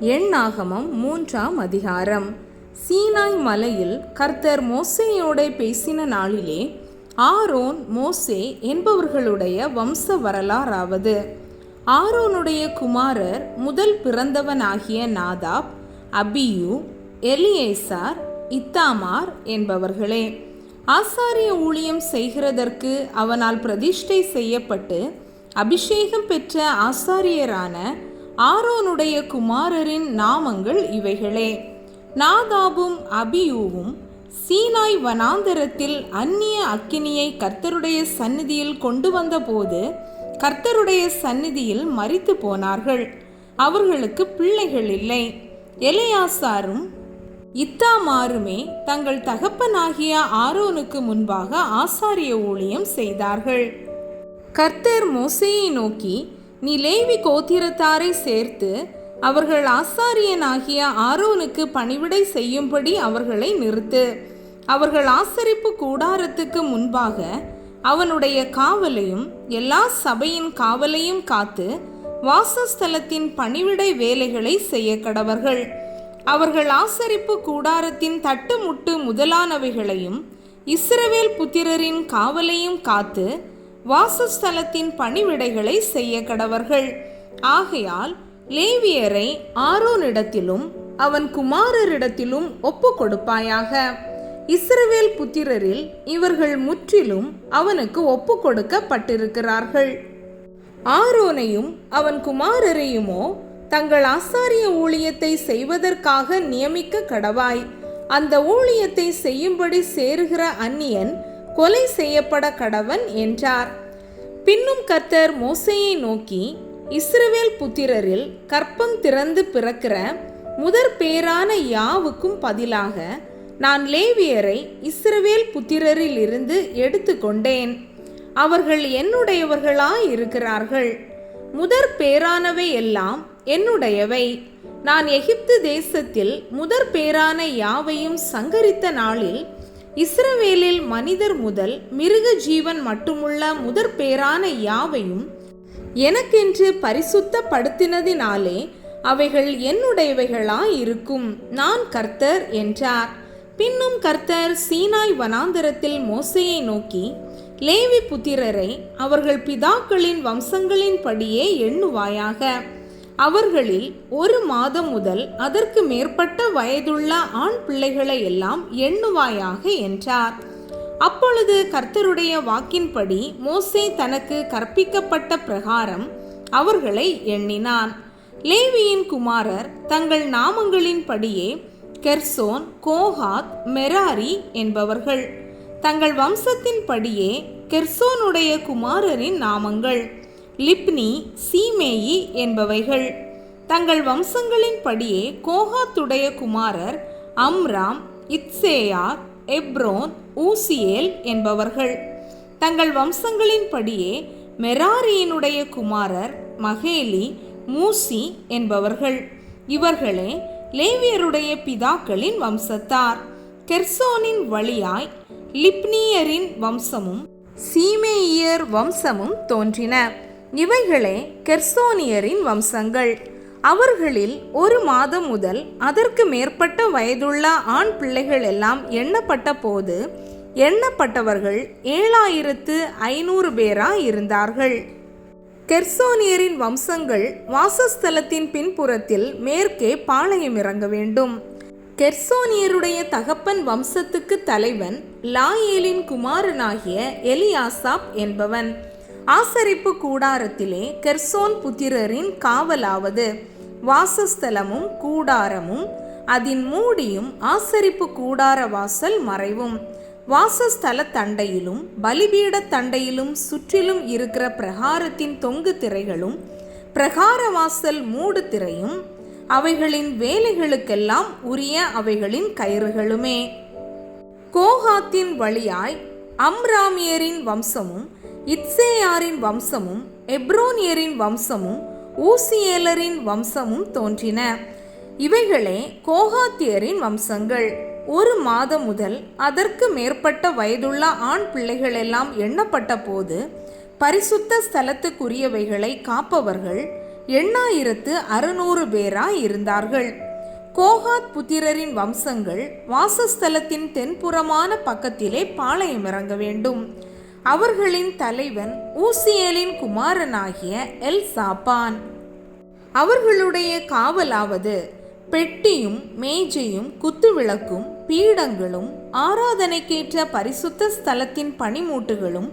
எண்ணாகமம் 3ஆம் அதிகாரம். சீனாய் மலையில் கர்த்தர் மோசேயோட பேசின நாளிலே ஆரோன் மோசே என்பவர்களுடைய வம்ச வரலாறாவது. ஆரோனுடைய குமாரர் முதல் பிறந்தவனாகிய நாதாப், அபியூ, எலியேசார், இத்தாமார் என்பவர்களே. ஆசாரிய ஊழியம் செய்கிறதற்கு அவனால் பிரதிஷ்டை செய்யப்பட்டு அபிஷேகம் பெற்ற ஆசாரியரான ஆரோனுடைய குமாரரின் நாமங்கள் இவைகளே. நாதாபும் அபியூவும் சீனாய் வனாந்தரத்தில் அந்நிய அக்கினியை கர்த்தருடைய சந்நிதியில் கொண்டு வந்தபோது கர்த்தருடைய சந்நிதியில் மரித்து போனார்கள். அவர்களுக்கு பிள்ளைகள் இல்லை. எலியாசாரும் இத்தாமாருமே தங்கள் தகப்பனாகிய ஆரோனுக்கு முன்பாக ஆசாரிய ஊழியம் செய்தார்கள். கர்த்தர் மோசேயை நோக்கி, நீ லேவி கோத்திரத்தாரை சேர்த்து அவர்கள் ஆசாரியனாகிய ஆரோனுக்கு பணிவிடை செய்யும்படி அவர்களை நிறுத்து. அவர்கள் ஆசரிப்பு கூடாரத்துக்கு முன்பாக அவனுடைய காவலையும் எல்லா சபையின் காவலையும் காத்து வாசஸ்தலத்தின் பணிவிடை வேலைகளை செய்ய கடவர்கள். அவர்கள் ஆசரிப்பு கூடாரத்தின் தட்டுமுட்டு முதலானவைகளையும் இஸ்ரவேல் புத்திரரின் காவலையும் காத்து வாசஸ்தலத்தின் பணிவிடைகளை செய்ய கடவர்கள். ஆகையால் லேவியரை ஆரோனிடத்திலும் அவன் குமாரரிடத்திலும் ஒப்பு கொடுப்பாயாக. இஸ்ரவேல் புத்திரரில் இவர்கள் முற்றிலும் அவனுக்கு ஒப்பு கொடுக்கப்பட்டிருக்கிறார்கள். ஆரோனையும் அவன் குமாரரையுமோ தங்கள் ஆசாரிய ஊழியத்தை செய்வதற்காக நியமிக்க கடவாய். அந்த ஊழியத்தை செய்யும்படி சேருகிற அந்நியன் கொலை செய்யப்பட கடவன் என்றார். பின்னும் கர்த்தர் மோசேயை நோக்கி, இஸ்ரவேல் புத்திரரில் கற்பம் திறந்து பிறக்கிற முதற் பேரான யாவுக்கும் பதிலாக நான் லேவியரை இஸ்ரவேல் புத்திரரில் இருந்து எடுத்து கொண்டேன். அவர்கள் என்னுடையவர்களாயிருக்கிறார்கள். முதற் பேரானவை எல்லாம் என்னுடையவை. நான் எகிப்து தேசத்தில் முதற் பேரான யாவையும் சங்கரித்த நாளில் இஸ்ரவேலில் மனிதர் முதல் மிருக ஜீவன் மட்டுமுள்ள முதற் பேரான யாவையும் எனக்கென்று பரிசுத்தப்படுத்தினதினாலே அவைகள் என்னுடையவைகளாயிருக்கும். நான் கர்த்தர் என்றார். பின்னும் கர்த்தர் சீனாய் வனாந்தரத்தில் மோசேயை நோக்கி, லேவி புத்திரரை அவர்கள் பிதாக்களின் வம்சங்களின் படியே எண்ணுவாயாக. அவர்களில் 1 மாதம் முதல் அதற்கு மேற்பட்ட வயதுள்ள ஆண் பிள்ளைகளை எல்லாம் எண்ணுவாயாக என்றார். அப்பொழுது கர்த்தருடைய வாக்கின்படி மோசே தனக்கு கற்பிக்கப்பட்ட பிரகாரம் அவர்களை எண்ணினான். லேவியின் குமாரர் தங்கள் நாமங்களின் படியே கெர்சோன், கோகாத், மெராரி என்பவர்கள். தங்கள் வம்சத்தின் படியே கெர்சோனுடைய குமாரரின் நாமங்கள் லிப்னி, சீமேயி என்பவைகள். தங்கள் வம்சங்களின் படியே கோகாத்துடைய குமாரர் அம்ராம், இத்சேயார், எப்ரோன், ஊசியேல் என்பவர்கள். தங்கள் வம்சங்களின் படியே மெராரியினுடைய குமாரர் மகேலி, மூசி என்பவர்கள். இவர்களே லேவியருடைய பிதாக்களின் வம்சத்தார். கெர்சோனின் வழியாய் லிப்னியரின் வம்சமும் சீமேயியர் வம்சமும் தோன்றின. இவைகளே கெர்சோனியரின் வம்சங்கள். அவர்களில் 1 மாதம் முதல் அதற்கு மேற்பட்ட வயதுள்ள ஆண் பிள்ளைகள் எல்லாம் எண்ணப்பட்ட போது எண்ணப்பட்டவர்கள் 7500 பேராயிருந்தார்கள். கெர்சோனியரின் வம்சங்கள் வாசஸ்தலத்தின் பின்புறத்தில் மேற்கே பாளையம் இறங்க வேண்டும். கெர்சோனியருடைய தகப்பன் வம்சத்துக்கு தலைவன் லாயேலின் குமாரனாகிய எலியாசாப் என்பவன். ஆசரிப்பு கூடாரத்திலே கெர்சோன் புத்திரரின் காவலாவது வாசஸ்தலமும் கூடாரமும் அதன் மூடியும் ஆசரிப்பு கூடார வாசல் மறைவும் வாசஸ்தல தண்டையிலும் பலிபீட தண்டையிலும் சுற்றிலும் இருக்கிற பிரகாரத்தின் தொங்கு திரைகளும் பிரகார வாசல் மூடு திரையும் அவைகளின் வேலைகளுக்கெல்லாம் உரிய அவைகளின் கயிறுகளுமே. கோகாத்தின் வழியாய் அம்ராமியரின் வம்சமும் இத்சேயாரின் வம்சமும் எப்ரோனியரின் வம்சமும் ஊசியேலரின் வம்சமும் தோன்றின. இவைகளே கோகாத்தியரின் வம்சங்கள். 1 மாதம் முதல் அதற்கு மேற்பட்ட வயதுள்ள ஆண் பிள்ளைகள் எல்லாம் எண்ணப்பட்ட போது பரிசுத்த ஸ்தலத்துக்குரியவைகளை காப்பவர்கள் 8600 பேராய் இருந்தார்கள். கோகாத் புத்திரரின் வம்சங்கள் வாசஸ்தலத்தின் தென்புறமான பக்கத்திலே பாளையம் இறங்க வேண்டும். அவர்களின் தலைவன் ஊசியேலின் குமாரனாகிய எல்சாபான். அவர்களுடைய காவலாவது பெட்டியும் மேஜையும் குத்துவிளக்கும் பீடங்களும் ஆராதனைக்கேற்ற பரிசுத்த ஸ்தலத்தின் பனிமூட்டுகளும்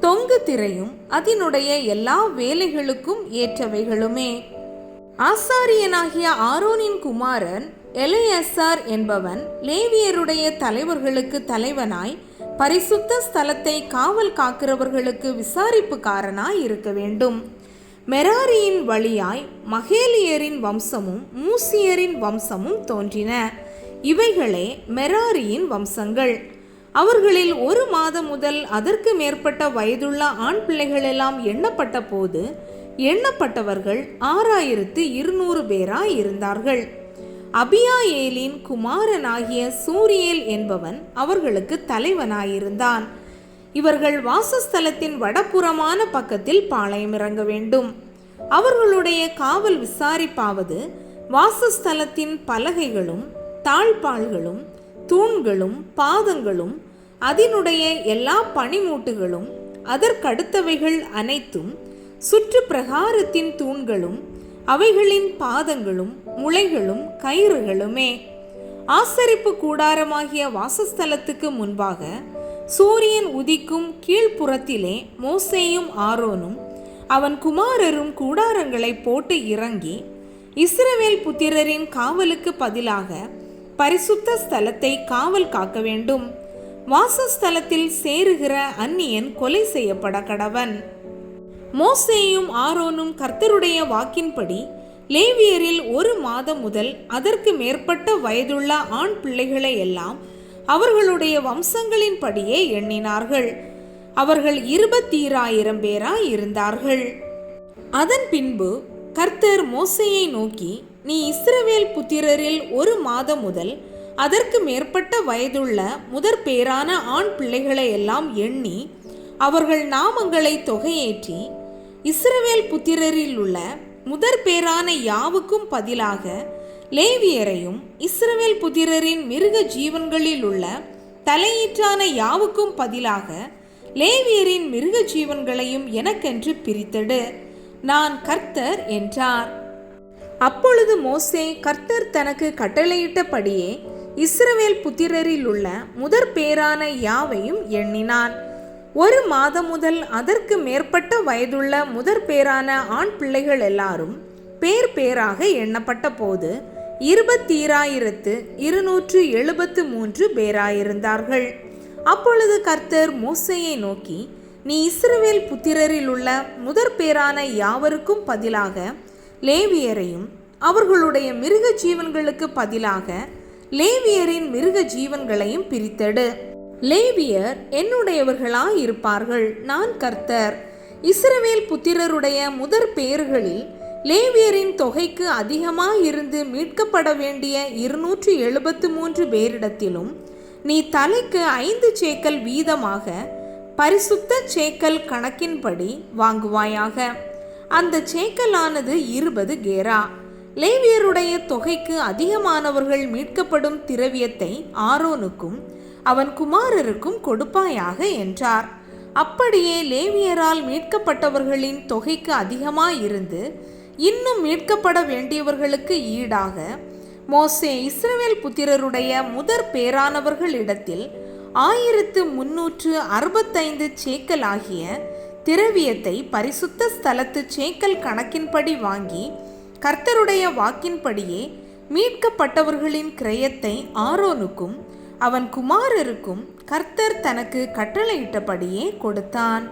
தொங்கு திரையும் அதனுடைய எல்லா வேலைகளுக்கும் ஏற்றவைகளுமே. ஆசாரியனாகிய ஆரோனின் குமாரன் எலெயாசார் என்பவன் லேவியருடைய தலைவர்களுக்கு தலைவனாய் பரிசுத்த ஸ்தலத்தை காவல் காக்கிறவர்களுக்கு விசாரிப்புக்காரனாய் இருக்க வேண்டும். மெராரியின் வழியாய் மகேலியரின் வம்சமும் மூசியரின் வம்சமும் தோன்றின. இவைகளே மெராரியின் வம்சங்கள். அவர்களில் 1 மாதம் முதல் அதற்கு மேற்பட்ட வயதுள்ள ஆண் பிள்ளைகளெல்லாம் எண்ணப்பட்ட போது எண்ணப்பட்டவர்கள் 6200 பேராய் இருந்தார்கள். அபியாயேலின் குமாரனாகிய சூரியேல் என்பவன் அவர்களுக்கு தலைவனாயிருந்தான். இவர்கள் வாசஸ்தலத்தின் வடபுறமான பக்கத்தில் பாளையம் இறங்க வேண்டும். அவர்களுடைய காவல் விசாரிப்பாவது வாசஸ்தலத்தின் பலகைகளும் தாழ்பாள்களும் தூண்களும் பாதங்களும் அதனுடைய எல்லா பனிமூட்டுகளும் அதற்கடுத்தவைகள் அனைத்தும் சுற்று பிரகாரத்தின் தூண்களும் அவைகளின் பாதங்களும் முளைகளும் கயிறுகளுமே. ஆசரிப்பு கூடாரமாகிய வாசஸ்தலத்துக்கு முன்பாக சூரியன் உதிக்கும் கீழ்ப்புறத்திலே மோசேயும் ஆரோனும் அவன் குமாரரும் கூடாரங்களை போட்டு இறங்கி இஸ்ரவேல் புத்திரரின் காவலுக்கு பதிலாக பரிசுத்த ஸ்தலத்தை காவல் காக்க வேண்டும். வாசஸ்தலத்தில் சேருகிற அந்நியன் கொலை செய்யப்பட கடவன். மோசேயும் ஆரோனும் கர்த்தருடைய வாக்கின்படி லேவியரில் 1 மாதம் முதல் அதற்கு மேற்பட்ட வயதுள்ள ஆண் பிள்ளைகளை எல்லாம் அவர்களுடைய வம்சங்களின்படியே எண்ணினார்கள். அவர்கள் 21000 பேராய் இருந்தார்கள். அதன் பின்பு கர்த்தர் மோசேயை நோக்கி, நீ இஸ்ரவேல் புத்திரரில் 1 மாதம் முதல் அதற்கு மேற்பட்ட வயதுள்ள முதற் பேரான ஆண் பிள்ளைகளை எல்லாம் எண்ணி அவர்கள் நாமங்களை தொகையேற்றி இஸ்ரவேல் புத்திரரில் உள்ள முதற் பேரான யாவுக்கும் பதிலாக லேவியரையும் இஸ்ரவேல் புத்திரரின் மிருக ஜீவன்களில் உள்ள தலையீற்றான யாவுக்கும் பதிலாக லேவியரின் மிருக ஜீவன்களையும் எனக்கென்று பிரித்தெடு, நான் கர்த்தர் என்றார். அப்பொழுது மோசே கர்த்தர் தனக்கு கட்டளையிட்டபடியே இஸ்ரவேல் புத்திரரில் உள்ள முதற் பேரான யாவையும் எண்ணினான். 1 மாதம் முதல் அதற்கு மேற்பட்ட வயதுள்ள முதற் பேரான ஆண் பிள்ளைகள் எல்லாரும் பேர் பேராக எண்ணப்பட்ட போது 20273 பேராயிருந்தார்கள். அப்பொழுது கர்த்தர் மோசேயை நோக்கி, நீ இஸ்ரவேல் புத்திரரில் உள்ள முதற் பேரான யாவருக்கும் பதிலாக லேவியரையும் அவர்களுடைய மிருக ஜீவன்களுக்கு பதிலாக லேவியரின் மிருக ஜீவன்களையும் பிரித்தெடு. லேவியர் என்னுடையவர்களாய் இருப்பார்கள், நான் கர்த்தர். இஸ்ரவேல் புத்திரருடைய முதற் பேர்களில் லேவியரின் தொகைக்கு அதிகமாயிருந்து மீட்கப்பட வேண்டிய 273 பேரிடத்திலும் நீ தலைக்கு 5 சேக்கல் வீதமாக பரிசுத்த சேக்கல் கணக்கின்படி வாங்குவாயாக. அந்த சேக்கலானது 20 கேரா. லேவியருடைய தொகைக்கு அதிகமானவர்கள் மீட்கப்படும் திரவியத்தை ஆரோனுக்கும் அவன் குமாரருக்கும் கொடுப்பாயாக என்றார். அப்படியே லேவியரால் மீட்கப்பட்டவர்களின் தொகைக்கு அதிகமாயிருந்து இன்னும் மீட்கப்பட வேண்டியவர்களுக்கு ஈடாக மோசே இஸ்ரவேல் புத்திரருடைய முதற் பேரானவர்களிடத்தில் 1365 சேக்கல் ஆகிய திரவியத்தை பரிசுத்த ஸ்தலத்து சேக்கல் கணக்கின்படி வாங்கி கர்த்தருடைய வாக்கின்படியே மீட்கப்பட்டவர்களின் கிரயத்தை ஆரோனுக்கும் அவன் குமாரருக்கும் கர்த்தர் தனக்கு கட்டளையிட்டபடியே கொடுத்தான்.